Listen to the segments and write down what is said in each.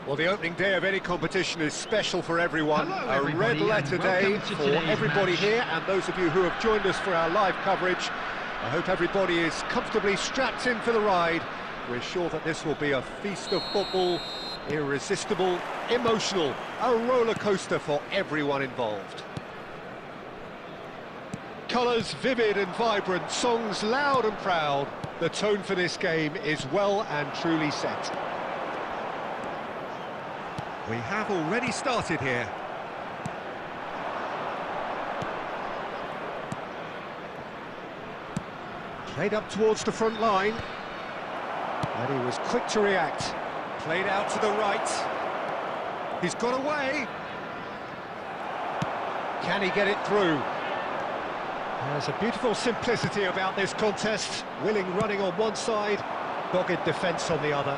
Well, the opening day of any competition is special for everyone. Hello, a red letter day for everybody here, and those of you who have joined us for our live coverage. I hope everybody is comfortably strapped in for the ride. We're sure that this will be a feast of football, irresistible, emotional, a roller coaster for everyone involved. Colours vivid and vibrant, songs loud and proud. The tone for this game is well and truly set. We have already started here. Played up towards the front line. And he was quick to react. Played out to the right. He's got away. Can he get it through? There's a beautiful simplicity about this contest. Willing running on one side, dogged defence on the other.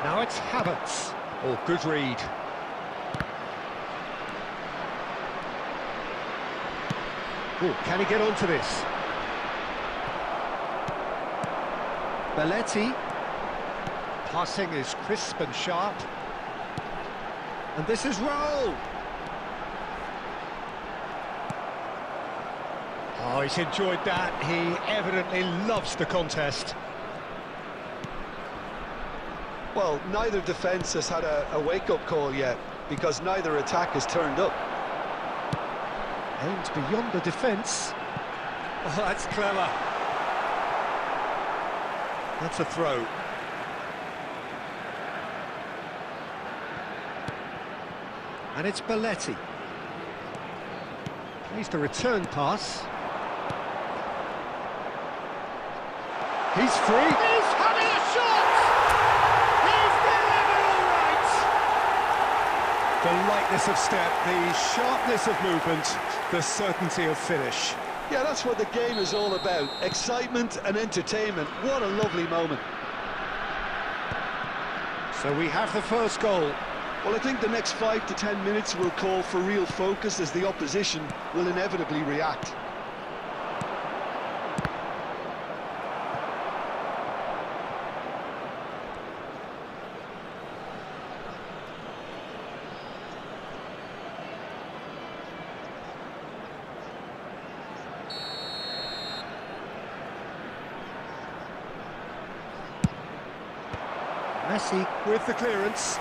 Now it's Havertz. Oh, good read. Oh, can he get onto this? Belletti. Passing is crisp and sharp. And this is Raul. Oh, he's enjoyed that. He evidently loves the contest. Well, neither defence has had a wake-up call yet, because neither attack has turned up. Aimed beyond the defence. Oh, that's clever. That's a throw. And it's Belletti. Plays the return pass. He's free. He's having a shot! He's delivered all right! The lightness of step, the sharpness of movement, the certainty of finish. Yeah, that's what the game is all about. Excitement and entertainment. What a lovely moment. So we have the first goal. Well, I think the next 5 to 10 minutes will call for real focus, as the opposition will inevitably react. Messi with the clearance.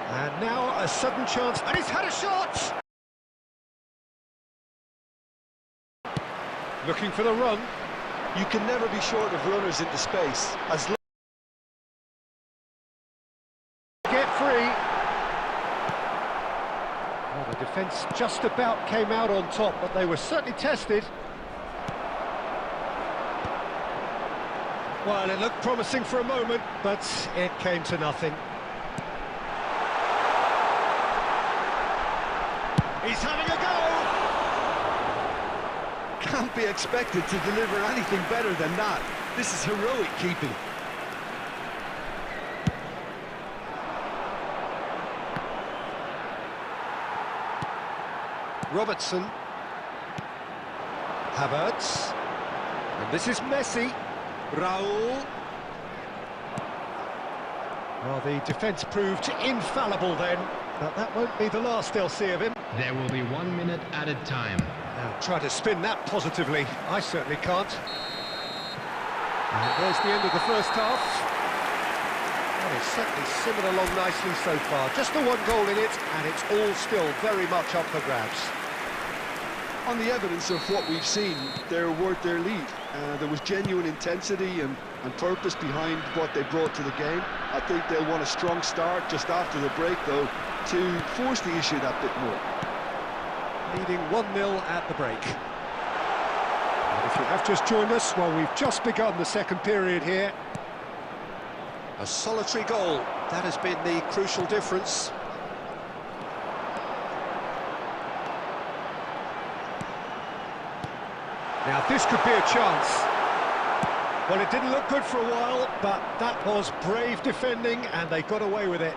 And now a sudden chance, and he's had a shot! Looking for the run. You can never be short of runners into space. As long get free. Well, the defence just about came out on top, but they were certainly tested. Well, it looked promising for a moment, but it came to nothing. He's having a go! can't be expected to deliver anything better than that. This is heroic keeping. Robertson. Havertz. And this is Messi. Raul. Well, the defence proved infallible then, but that won't be the last they'll see of him. There will be 1 minute added time. Now, try to spin that positively. I certainly can't. And there's the end of the first half. Well, it's certainly simmered along nicely so far. Just the one goal in it, and it's all still very much up for grabs. On the evidence of what we've seen, they're worth their lead. There was genuine intensity and purpose behind what they brought to the game. I think they'll want a strong start just after the break, though, to force the issue that bit more. Leading 1-0 at the break. And if you have just joined us, well, we've just begun the second period here. A solitary goal, that has been the crucial difference. Now this could be a chance. Well, it didn't look good for a while, but that was brave defending, and they got away with it.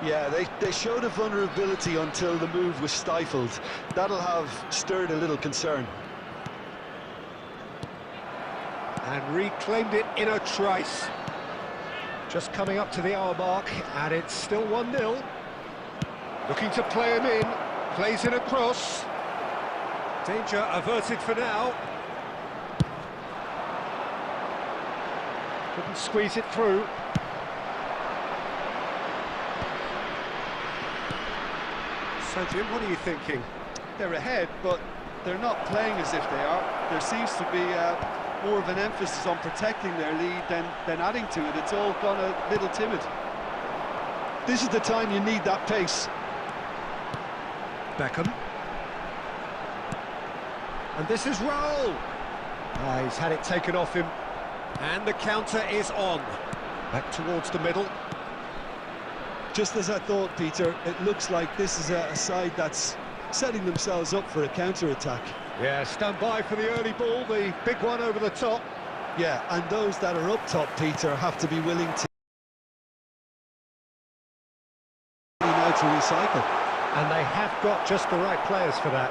Yeah, they showed a vulnerability until the move was stifled. That'll have stirred a little concern. And reclaimed it in a trice. Just coming up to the hour mark, and it's still 1-0. Looking to play him in, plays it across. Danger averted for now. Couldn't squeeze it through. So Jim, what are you thinking? They're ahead, but they're not playing as if they are. There seems to be more of an emphasis on protecting their lead than adding to it. It's all gone a little timid. This is the time you need that pace. Beckham. And this is Raul. He's had it taken off him. And the counter is on. Back towards the middle. Just as I thought, Peter, it looks like this is a side that's setting themselves up for a counter-attack. Yeah, stand by for the early ball, the big one over the top. Yeah, and those that are up top, Peter, have to be willing to now to recycle. And they have got just the right players for that.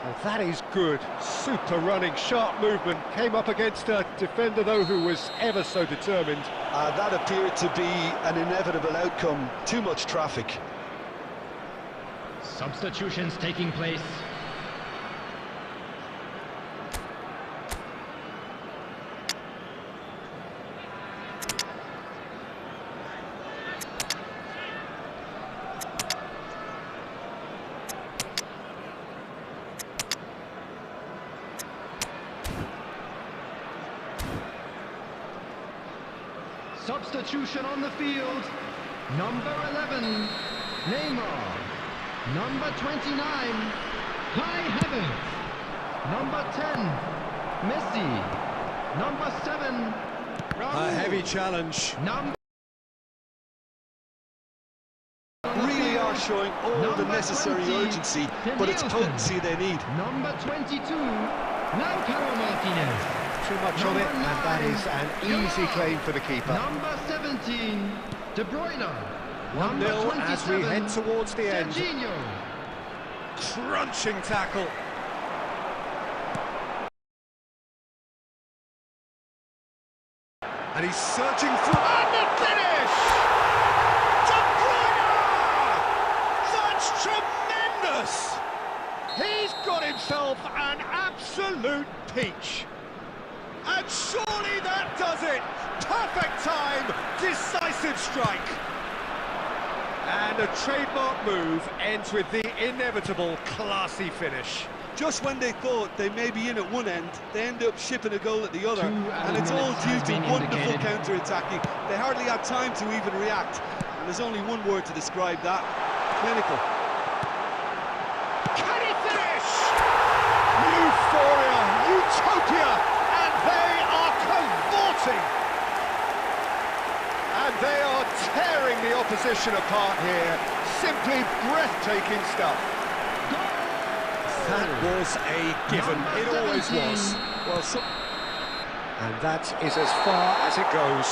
Well, that is good. Super running, sharp movement. Came up against a defender, though, who was ever so determined. That appeared to be an inevitable outcome. Too much traffic. Substitutions taking place. Substitution on the field. Number 11, Neymar. Number 29, Kai Havertz. Number 10, Messi. Number 7, Raul. A heavy challenge. Really are showing all the necessary 20, urgency, but it's potency they need. Number 22, Lautaro Martinez. Too much on it, and that is an easy claim for the keeper. Number 17, De Bruyne. 1-0 as we head towards the end. Serginho. Crunching tackle. And he's searching for... And the finish! De Bruyne! That's tremendous! He's got himself an absolute peach. And surely that does it! Perfect time, decisive strike. And a trademark move ends with the inevitable classy finish. Just when they thought they may be in at one end, they end up shipping a goal at the other. And it's all due to wonderful counter-attacking. They hardly had time to even react. And there's only one word to describe that: clinical. Can he finish? Euphoria, utopia, and they are cavorting. And they are tearing the opposition apart here. Simply breathtaking stuff. That was a given. It always was. Well, and that is as far as it goes.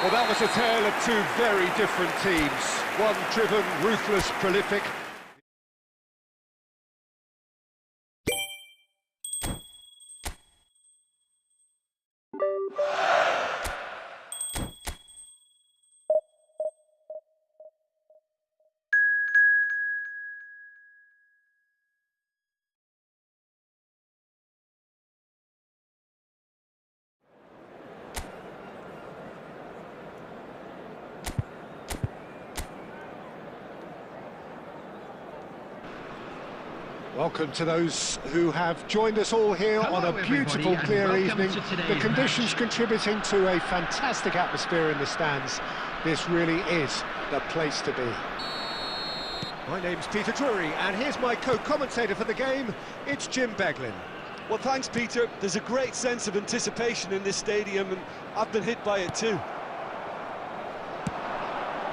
Well, that was a tale of two very different teams. One driven, ruthless, prolific. Welcome to those who have joined us all here on a beautiful, clear evening. The conditions contributing to a fantastic atmosphere in the stands. This really is the place to be. My name's Peter Drury, and here's my co-commentator for the game. It's Jim Beglin. Well, thanks, Peter. There's a great sense of anticipation in this stadium, and I've been hit by it too.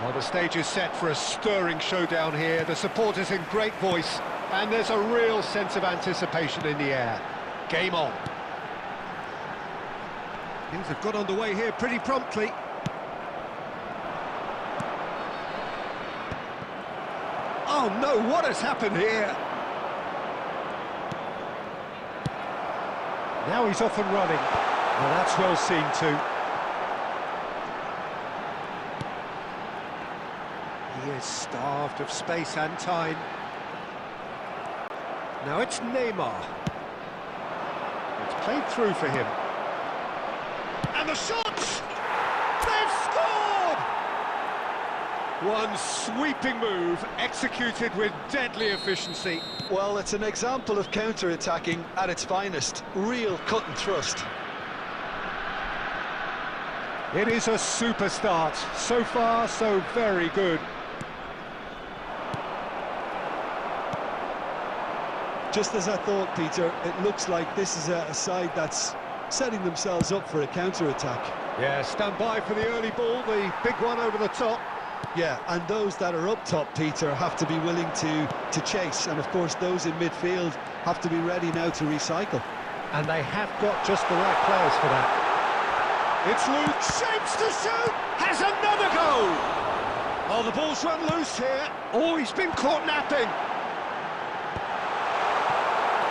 Well, the stage is set for a stirring showdown here. The supporters in great voice. And there's a real sense of anticipation in the air. Game on. Things have got underway here pretty promptly. Oh no, what has happened here? Now he's off and running. Well, that's well seen too. He is starved of space and time. Now it's Neymar. It's played through for him. And the shot! They've scored! One sweeping move, executed with deadly efficiency. Well, it's an example of counter-attacking at its finest. Real cut and thrust. It is a super start. So far, so very good. Just as I thought, Peter, it looks like this is a side that's setting themselves up for a counter-attack. Yeah, stand by for the early ball, the big one over the top. Yeah, and those that are up top, Peter, have to be willing to chase. And, of course, those in midfield have to be ready now to recycle. And they have got just the right players for that. It's Luke, shapes to shoot, has another goal! Oh, the ball's run loose here. Oh, he's been caught napping.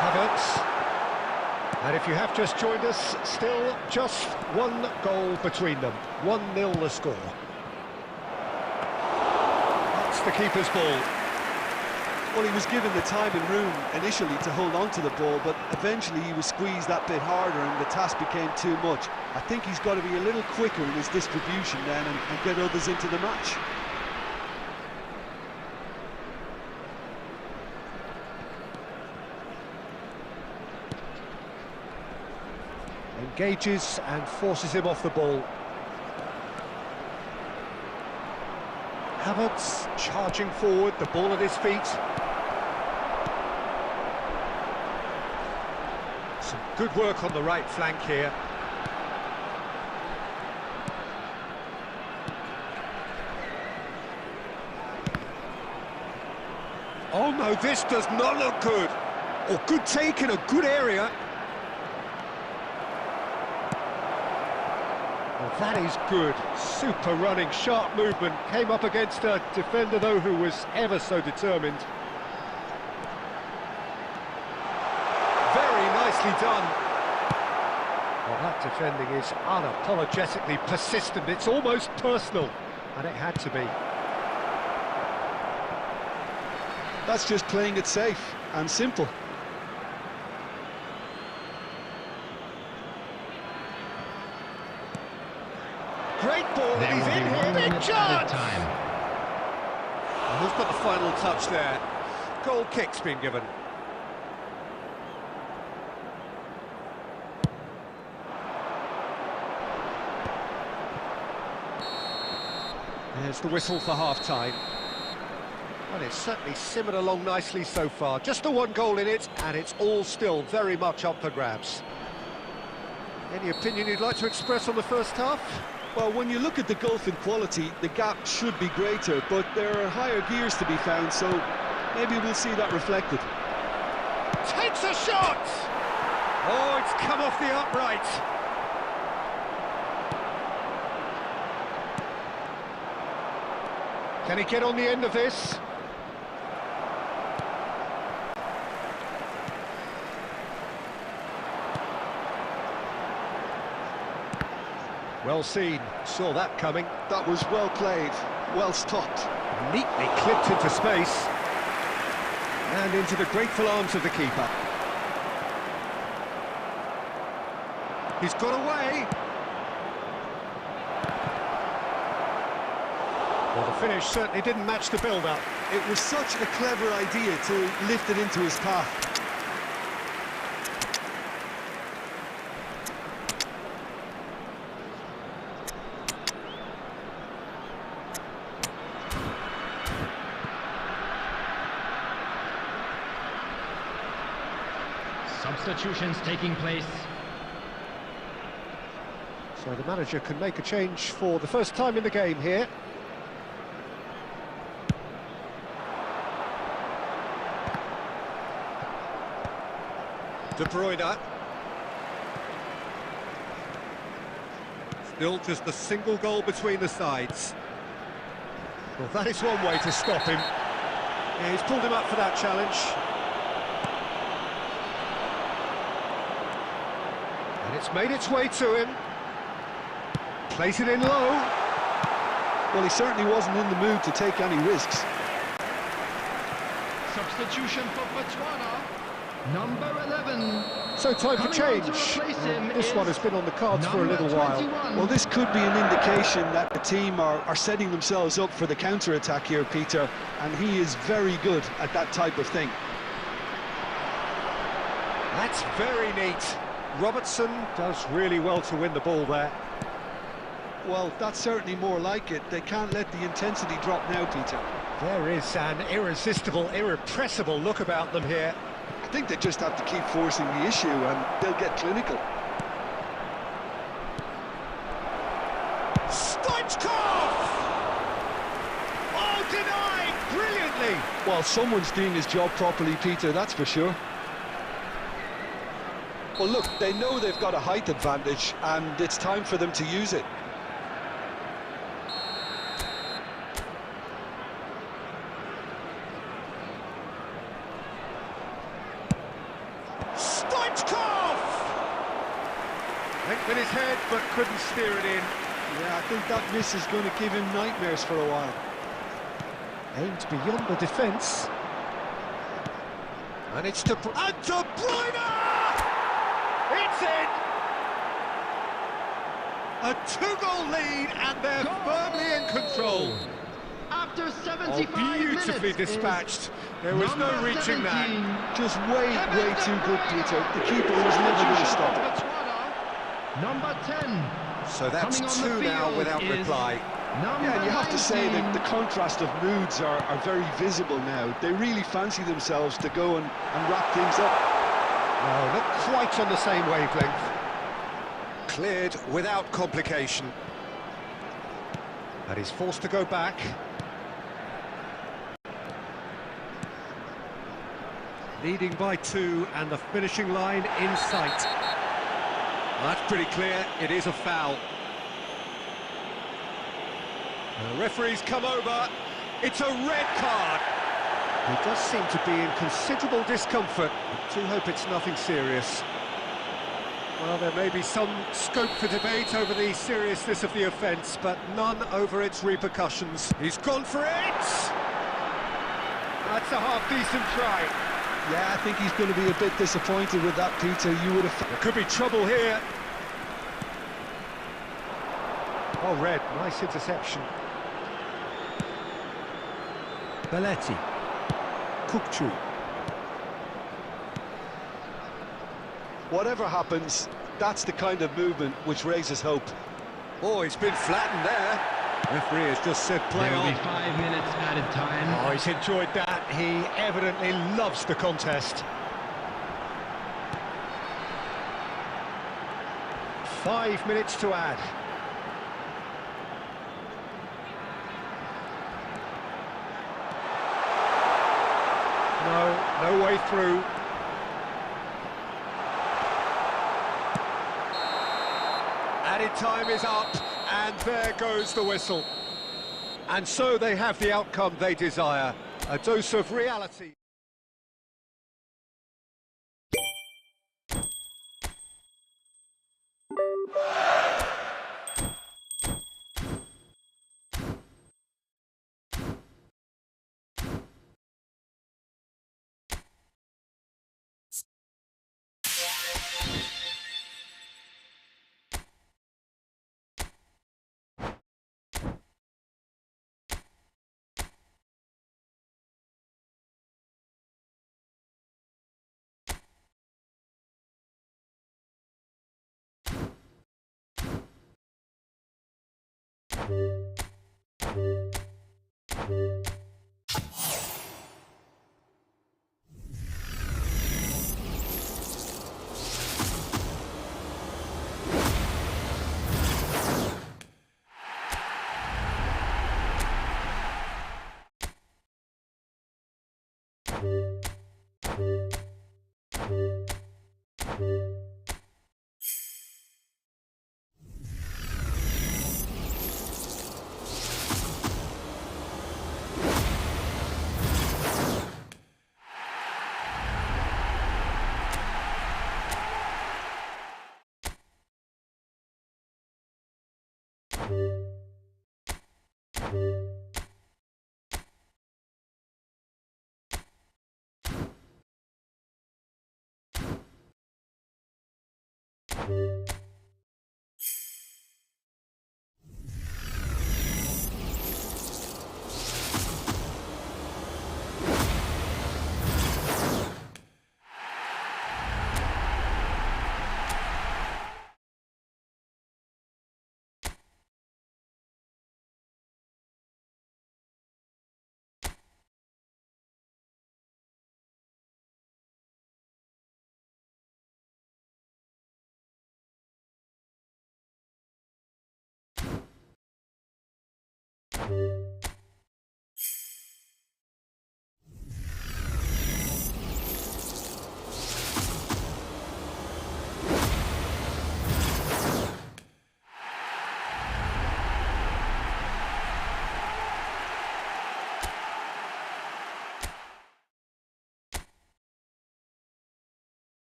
Havertz. And if you have just joined us, still just one goal between them. 1-0 the score. That's the keeper's ball. Well, he was given the time and room initially to hold on to the ball, but eventually he was squeezed that bit harder and the task became too much. I think he's got to be a little quicker in his distribution then and get others into the match. Engages and forces him off the ball. Havertz charging forward, the ball at his feet. Some good work on the right flank here. Oh no, this does not look good. Oh, good take in a good area. Well, that is good. Super running, sharp movement. Came up against a defender, though, who was ever so determined. Very nicely done. Well, that defending is unapologetically persistent. It's almost personal, and it had to be. That's just playing it safe and simple. Great ball, and he's in here, big chance! And who's got the final touch there? Goal kick's been given. There's the whistle for half-time. Well, it's certainly simmered along nicely so far. Just the one goal in it, and it's all still very much up for grabs. Any opinion you'd like to express on the first half? Well, when you look at the gulf in quality, the gap should be greater, but there are higher gears to be found, so maybe we'll see that reflected. Takes a shot! Oh, it's come off the upright. Can he get on the end of this? Well seen, saw that coming. That was well played, well stopped. Neatly clipped into space. And into the grateful arms of the keeper. He's got away. Well, the finish certainly didn't match the build-up. It was such a clever idea to lift it into his path. Substitutions taking place. So the manager can make a change for the first time in the game here. De Bruyne. Still just a single goal between the sides. Well, that is one way to stop him. Yeah, he's pulled him up for that challenge. And it's made its way to him. Plays it in low. Well, he certainly wasn't in the mood to take any risks. Substitution for Botswana, number 11. So time for change. This one has been on the cards for a little while. Well, this could be an indication that the team are setting themselves up for the counter-attack here, Peter, and he is very good at that type of thing. That's very neat. Robertson does really well to win the ball there. Well, that's certainly more like it. They can't let the intensity drop now, Peter. There is an irresistible, irrepressible look about them here. I think they just have to keep forcing the issue and they'll get clinical. Stoichkov! Oh, denied brilliantly! Well, someone's doing his job properly, Peter, that's for sure. Well, look, they know they've got a height advantage and it's time for them to use it. Went with his head, but couldn't steer it in. Yeah, I think that miss is going to give him nightmares for a while. Aimed beyond the defence. And it's De Bruyne! It's in! A two-goal lead, and they're firmly in control. After 75 beautifully minutes dispatched. There was no reaching 17. that. Just way too good, Peter. The keeper was never going to stop it. Number 10. So that's Coming on the two now field without is reply. Yeah, and you have to say 19. that the contrast of moods are very visible now. They really fancy themselves to go and wrap things up. No, not quite on the same wavelength. Cleared without complication. And he's forced to go back. Leading by 2 and the finishing line in sight. Well, that's pretty clear, it is a foul. The referee's come over, it's a red card. He does seem to be in considerable discomfort. I do hope it's nothing serious. Well, there may be some scope for debate over the seriousness of the offence, but none over its repercussions. He's gone for it! That's a half-decent try. Yeah, I think he's going to be a bit disappointed with that, Peter. You would have... There could be trouble here. Oh, red, nice interception. Belletti. Kukcu. Whatever happens, that's the kind of movement which raises hope. Oh, he's been flattened there. Referee has just said play There will on. be 5 minutes added time. Oh, he's enjoyed that. He evidently loves the contest. 5 minutes to add. No way through. Added time is up, and there goes the whistle. And so they have the outcome they desire, a dose of reality.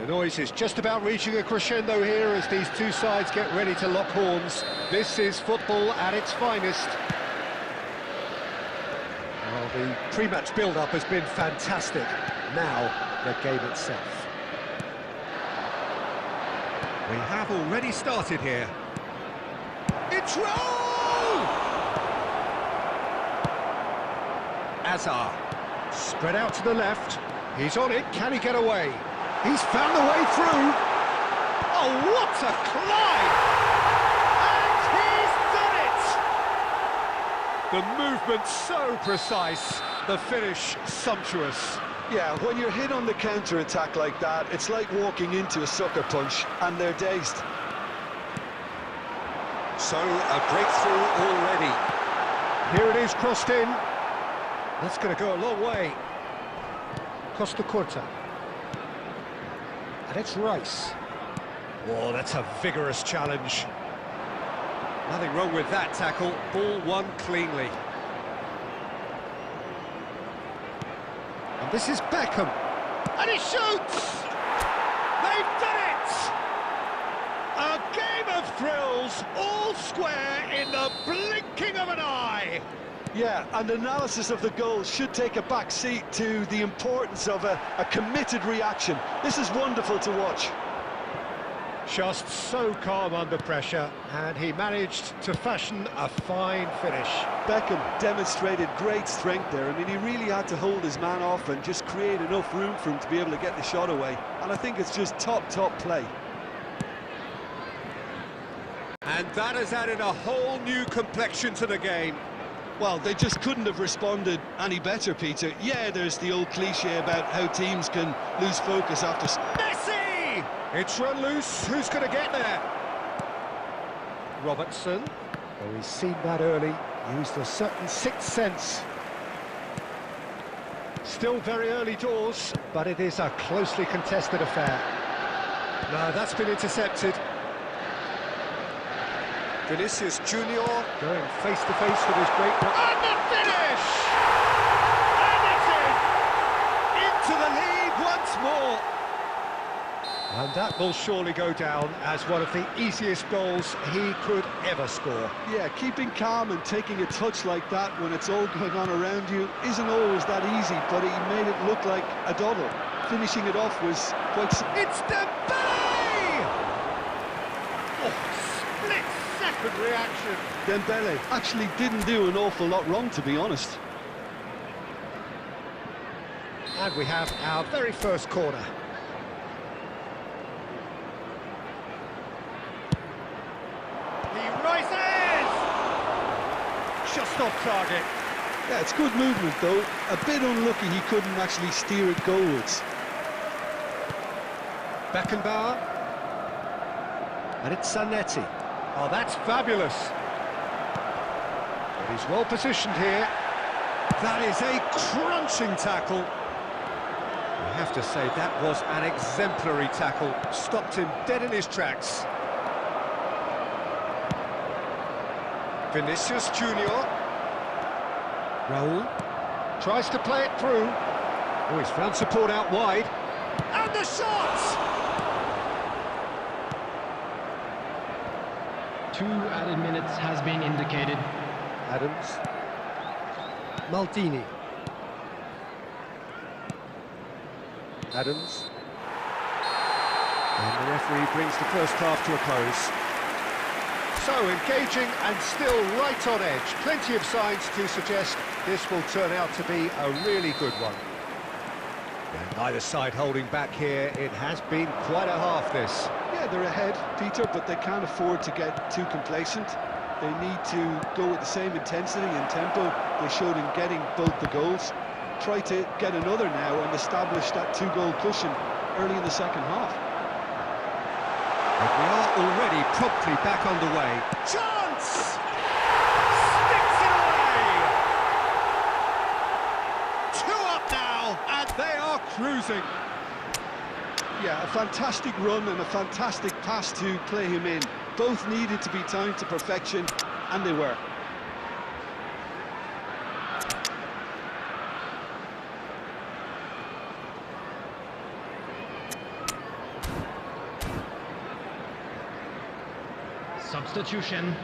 The noise is just about reaching a crescendo here as these two sides get ready to lock horns. This is football at its finest. Well, the pre-match build-up has been fantastic. Now, the game itself. We have already started here. It's roll! Azar. Spread out to the left. He's on it. Can he get away? He's found the way through. Oh, what a climb! And he's done it! The movement so precise, the finish sumptuous. Yeah, when you're hit on the counter-attack like that, it's like walking into a sucker punch, and they're dazed. So, a breakthrough already. Here it is, crossed in. That's going to go a long way. Costa Corta. And it's Rice. Oh, that's a vigorous challenge. Nothing wrong with that tackle. Ball won cleanly. And this is Beckham. And he shoots! They've done it! A game of thrills, all square in the blinking of an eye. Yeah, and analysis of the goal should take a back seat to the importance of a committed reaction. This is wonderful to watch. Just so calm under pressure, and he managed to fashion a fine finish. Beckham demonstrated great strength there. I mean, he really had to hold his man off and just create enough room for him to be able to get the shot away. And I think it's just top play. And that has added a whole new complexion to the game. Well, they just couldn't have responded any better, Peter. Yeah, there's the old cliche about how teams can lose focus after... Messi! It's run loose. Who's going to get there? Robertson. Oh, he's seen that early. Used a certain sixth sense. Still very early doors, but it is a closely contested affair. No, that's been intercepted. Vinicius Junior going face-to-face with his great... And the finish! And it's in! Into the lead once more! And that will surely go down as one of the easiest goals he could ever score. Yeah, keeping calm and taking a touch like that when it's all going on around you isn't always that easy, but he made it look like a doddle. Finishing it off was quite... It's Dembele! Oh, split-second reaction. Dembele actually didn't do an awful lot wrong, to be honest. And we have our very first corner. Just off target. Yeah, it's good movement though. A bit unlucky he couldn't actually steer it goalwards. Beckenbauer. And it's Zanetti. Oh, that's fabulous. But he's well positioned here. That is a crunching tackle. I have to say, that was an exemplary tackle. Stopped him dead in his tracks. Vinicius Junior. Raul tries to play it through. Oh, he's found support out wide. And the shot! 2 added minutes has been indicated. Adams. Maldini. Adams. And the referee brings the first half to a close. So engaging and still right on edge. Plenty of signs to suggest this will turn out to be a really good one. And neither side holding back here. It has been quite a half, this. Yeah, they're ahead, Peter, but they can't afford to get too complacent. They need to go with the same intensity and tempo they showed in getting both the goals. Try to get another now and establish that 2-goal cushion early in the second half. But we are already promptly back underway. Chance! Sticks it away! 2 up now, and they are cruising. Yeah, a fantastic run and a fantastic pass to play him in. Both needed to be timed to perfection, and they were. Substitution.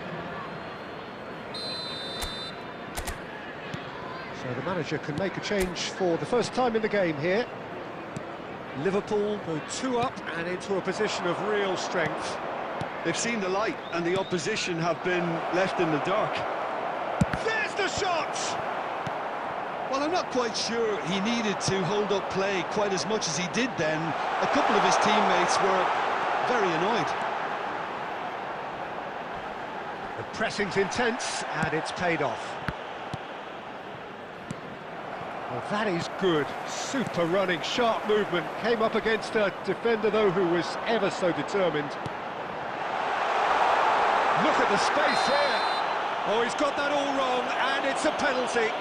So the manager can make a change for the first time in the game here. Liverpool go 2 up and into a position of real strength. They've seen the light and the opposition have been left in the dark. There's the shot! Well, I'm not quite sure he needed to hold up play quite as much as he did then. A couple of his teammates were very annoyed. The pressing's intense, and it's paid off. Well, that is good. Super running, sharp movement. Came up against a defender, though, who was ever so determined. Look at the space here. Oh, he's got that all wrong, and it's a penalty.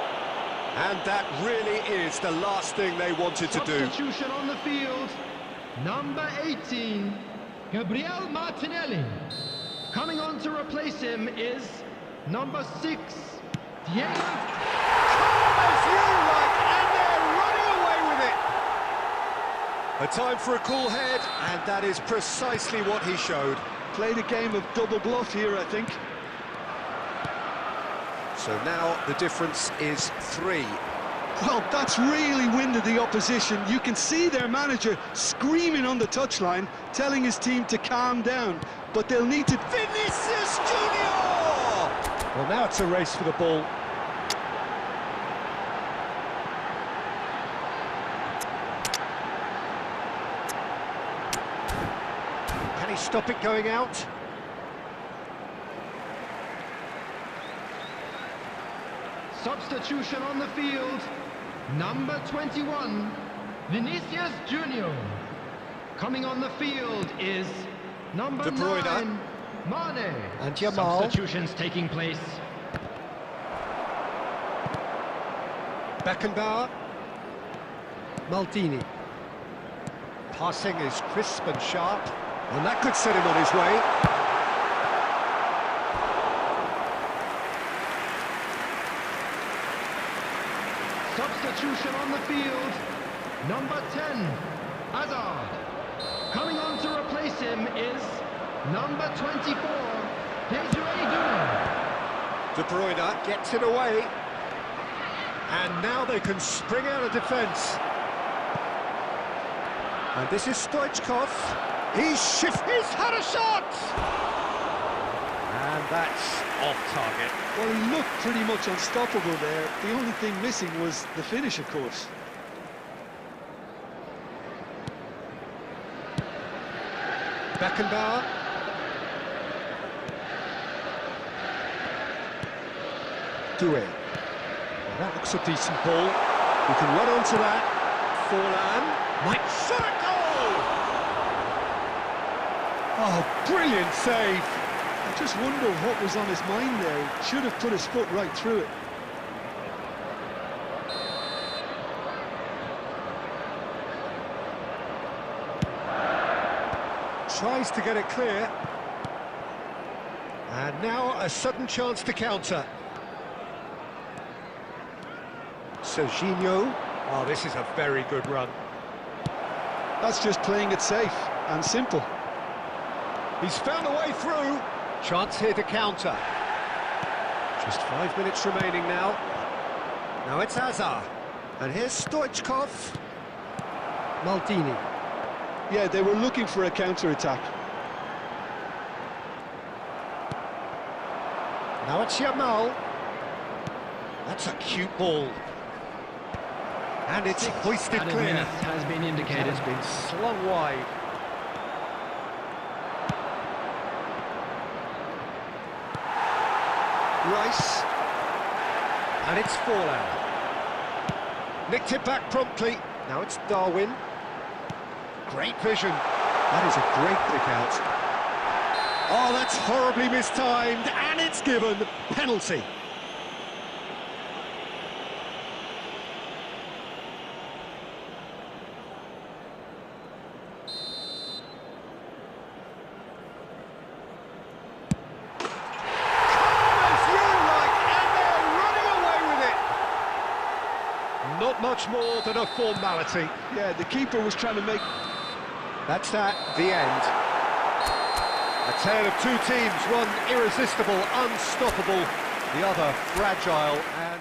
And that really is the last thing they wanted to do. Substitution on the field. Number 18, Gabriel Martinelli. Coming on to replace him is number 6, Diego. Calm as you like, and they're running away with it. A time for a cool head, and that is precisely what he showed. Played a game of double bluff here, I think. So now the difference is 3. Well, that's really winded the opposition. You can see their manager screaming on the touchline, telling his team to calm down. But they'll need to... Vinicius Junior! Well, now it's a race for the ball. Can he stop it going out? Substitution on the field, number 21, Vinicius Junior. Coming on the field is number 9, Mane. And Yamal. Substitutions taking place. Beckenbauer. Maldini. Passing is crisp and sharp, and that could set him on his way. Substitution on the field, number 10, Hazard. Coming on to replace him is number 24, De Bruyne gets it away, and now they can spring out of defence. And this is Stoichkov. He's had a shot! And that's off target. Well, he looked pretty much unstoppable there. The only thing missing was the finish, of course. Beckenbauer. Doué. Well, that looks a decent ball. We can run onto that. Forlan might shot a goal! Oh, brilliant save! I just wonder what was on his mind there. He should have put his foot right through it. Tries to get it clear. And now a sudden chance to counter. Serginho. Oh, this is a very good run. That's just playing it safe and simple. He's found a way through. Chance here to counter. Just 5 minutes remaining now. Now it's Hazard. And here's Stoichkov. Maldini. Yeah, they were looking for a counter-attack. Now it's Yamal. That's a cute ball. And it's hoisted Added clear. minutes has been indicated. It's been slung wide. Rice. And it's Forlan. Nicked it back promptly. Now it's Darwin. Great vision. That is a great pick out. Oh, that's horribly mistimed, and it's given. Penalty. Not much more than a formality. Yeah, the keeper was trying to make... That's that, the end. A tale of two teams, one irresistible, unstoppable, the other fragile and...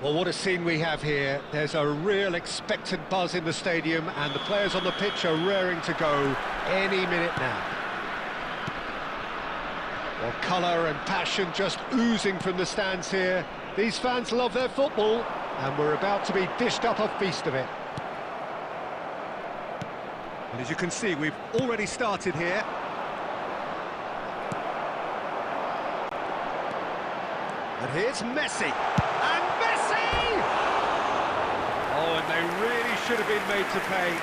Well, what a scene we have here. There's a real expectant buzz in the stadium, and the players on the pitch are raring to go any minute now. Well, colour and passion just oozing from the stands here. These fans love their football, and we're about to be dished up a feast of it. And as you can see, we've already started here. And here's Messi. And Messi! Oh, and they really should have been made to pay.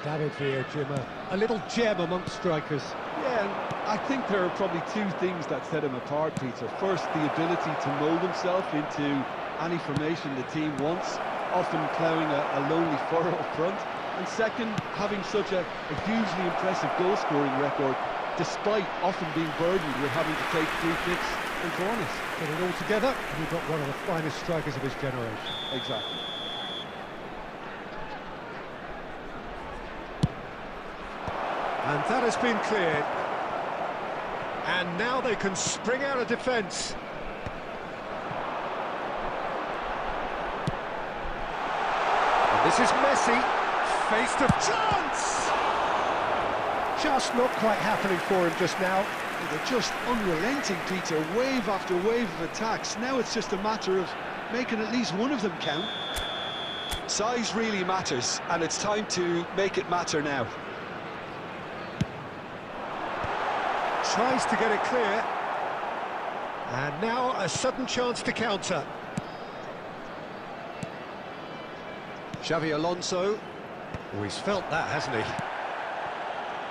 David Villa, Jim, a little gem amongst strikers. Yeah, and I think there are probably two things that set him apart, Peter. First, the ability to mould himself into any formation the team wants, often ploughing a lonely furrow up front. And second, having such a hugely impressive goal-scoring record, despite often being burdened with having to take free kicks and corners. Put it all together, and you've got one of the finest strikers of his generation. Exactly. And that has been cleared. And now they can spring out of defence. And this is Messi, faced a chance! Just not quite happening for him just now. They're just unrelenting, Peter, wave after wave of attacks. Now it's just a matter of making at least one of them count. Size really matters, and it's time to make it matter now. Tries to get it clear. And now a sudden chance to counter. Xavi Alonso. Oh, he's felt that, hasn't he?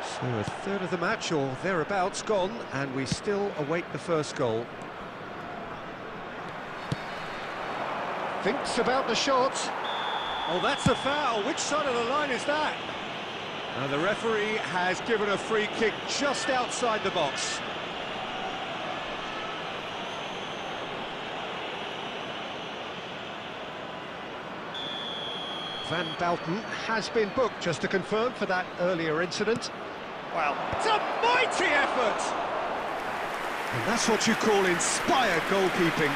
So a third of the match, or thereabouts, gone, and we still await the first goal. Thinks about the shot. Oh, that's a foul. Which side of the line is that? Now the referee has given a free kick just outside the box. Van Bouten has been booked, just to confirm, for that earlier incident. Well, it's a mighty effort! And that's what you call inspired goalkeeping.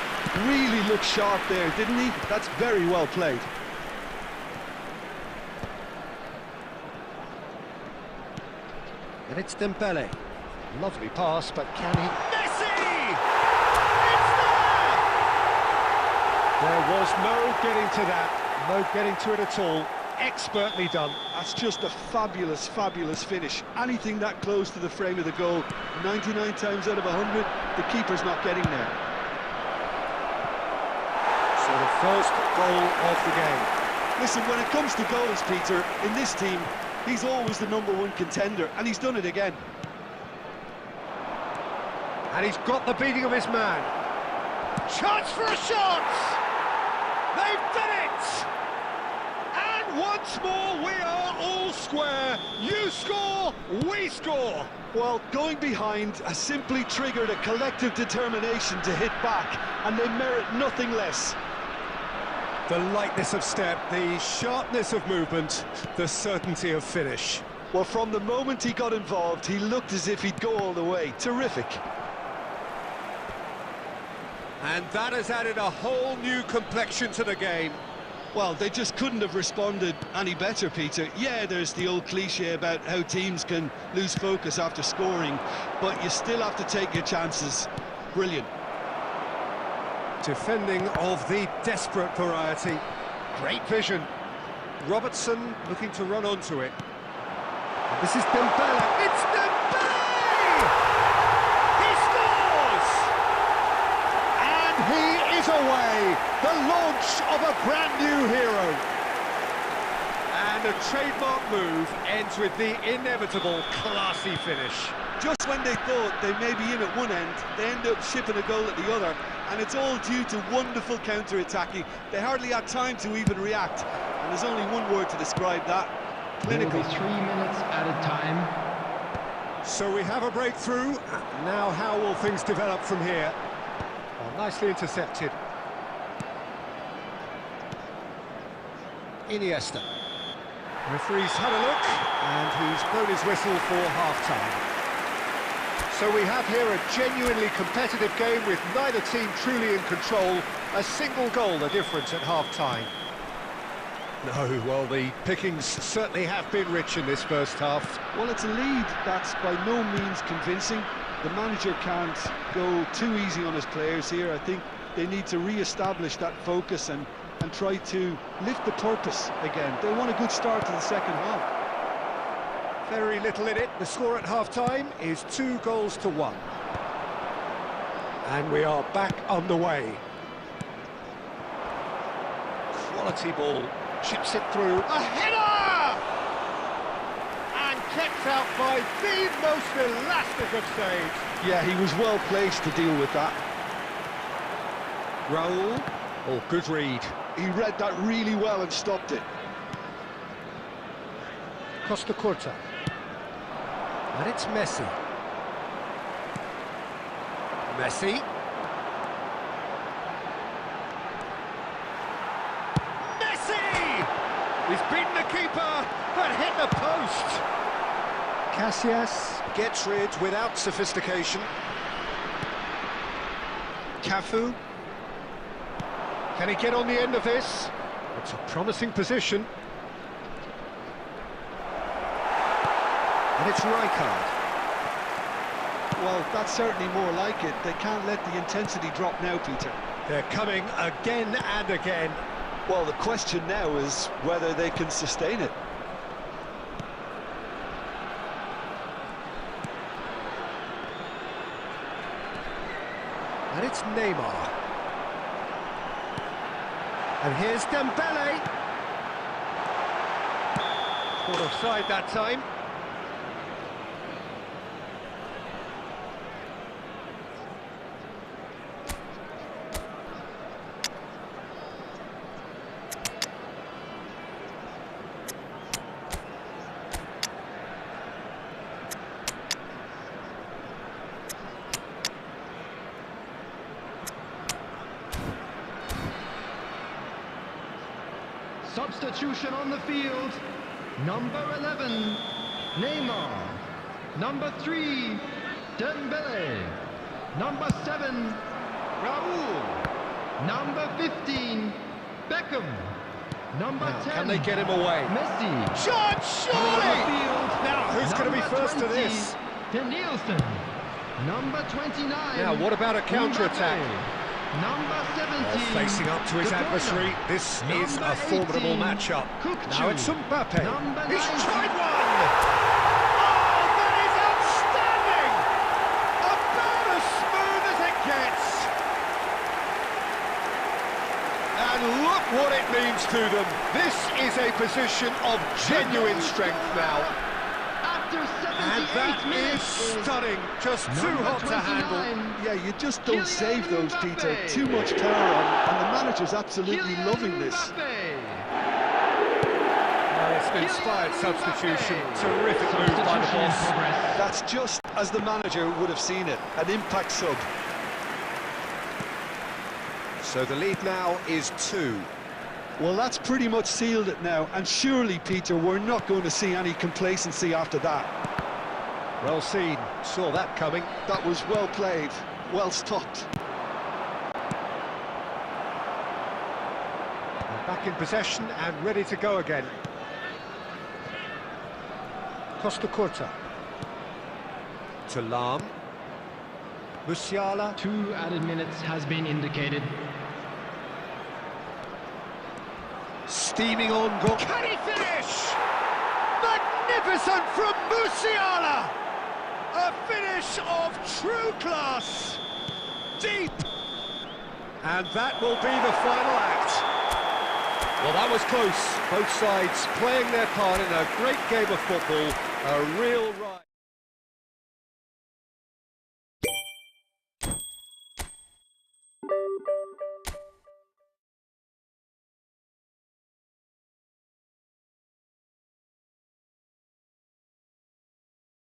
Really looked sharp there, didn't he? That's very well played. And it's Dembele. Lovely pass, but can he... Messi! It's there! There was no getting to that. No getting to it at all. Expertly done. That's just a fabulous, fabulous finish. Anything that close to the frame of the goal, 99 times out of 100, the keeper's not getting there. So the first goal of the game. Listen, when it comes to goals, Peter, in this team, he's always the #1 contender, and he's done it again. And he's got the beating of his man. Chance for a shot! They've done it! And once more, we are all square. You score, we score. Well, going behind has simply triggered a collective determination to hit back, and they merit nothing less. The lightness of step, the sharpness of movement, the certainty of finish. Well, from the moment he got involved, he looked as if he'd go all the way. Terrific. And that has added a whole new complexion to the game. Well, they just couldn't have responded any better, Peter. Yeah, there's the old cliche about how teams can lose focus after scoring, but you still have to take your chances. Brilliant. Defending of the desperate variety. Great vision. Robertson looking to run onto it. And this is Dembele. It's Dembele! He scores! And he is away. The launch of a brand new hero. And a trademark move ends with the inevitable classy finish. Just when they thought they may be in at one end, they end up shipping a goal at the other, and it's all due to wonderful counter-attacking. They hardly had time to even react, and there's only one word to describe that: clinical. 3 minutes at a time. So we have a breakthrough. Now how will things develop from here? Oh, nicely intercepted. Iniesta. Referee's had a look, and he's blown his whistle for half-time. So we have here a genuinely competitive game with neither team truly in control. A single goal the difference at half-time. No, well, the pickings certainly have been rich in this first half. Well, it's a lead that's by no means convincing. The manager can't go too easy on his players here. I think they need to re-establish that focus and try to lift the purpose again. They want a good start to the second half. Very little in it. The score at half-time is 2-1. And we are back underway. Quality ball. Chips it through. A header! kept out by the most elastic of saves. Yeah, he was well placed to deal with that. Raul. Oh, good read. He read that really well and stopped it. Costa Curta. And it's Messi. Messi. Messi! He's beaten the keeper, but hit the post. Casillas gets rid without sophistication. Cafu. Can he get on the end of this? It's a promising position. And it's Rijkaard. Well, that's certainly more like it. They can't let the intensity drop now, Peter. They're coming again and again. Well, the question now is whether they can sustain it. And it's Neymar. And here's Dembele. Caught offside that time. Substitution on the field. Number 11, Neymar. Number 3, Dembele. Number 7, Raul. Number 15, Beckham. Number 10, can they get him away? Messi. Shot, surely! Now, who's going to be first 20, to this? Nielsen. Number 29. Now, what about a counter-attack? Number 17. Facing up to his adversary, this is a formidable matchup. Now it's Mbappe. He's tried one! Oh, that is outstanding! About as smooth as it gets. And look what it means to them. This is a position of genuine strength now. And that is stunning, just too hot to handle. Yeah, you just don't save those, Peter. Too much power on, and the manager's absolutely loving this. Well, it's an inspired substitution. Terrific move by the boss. That's just as the manager would have seen it, an impact sub. So the lead now is 2. Well, that's pretty much sealed it now, and surely, Peter, we're not going to see any complacency after that. Well seen, saw that coming. That was well played, well stopped. Back in possession and ready to go again. Costa Curta. To Lahm. Musiala. 2 added minutes has been indicated. Steaming on goal. Can he finish? Magnificent from Musiala! A finish of true class. Deep. And that will be the final act. Well, that was close. Both sides playing their part in a great game of football. A real ride.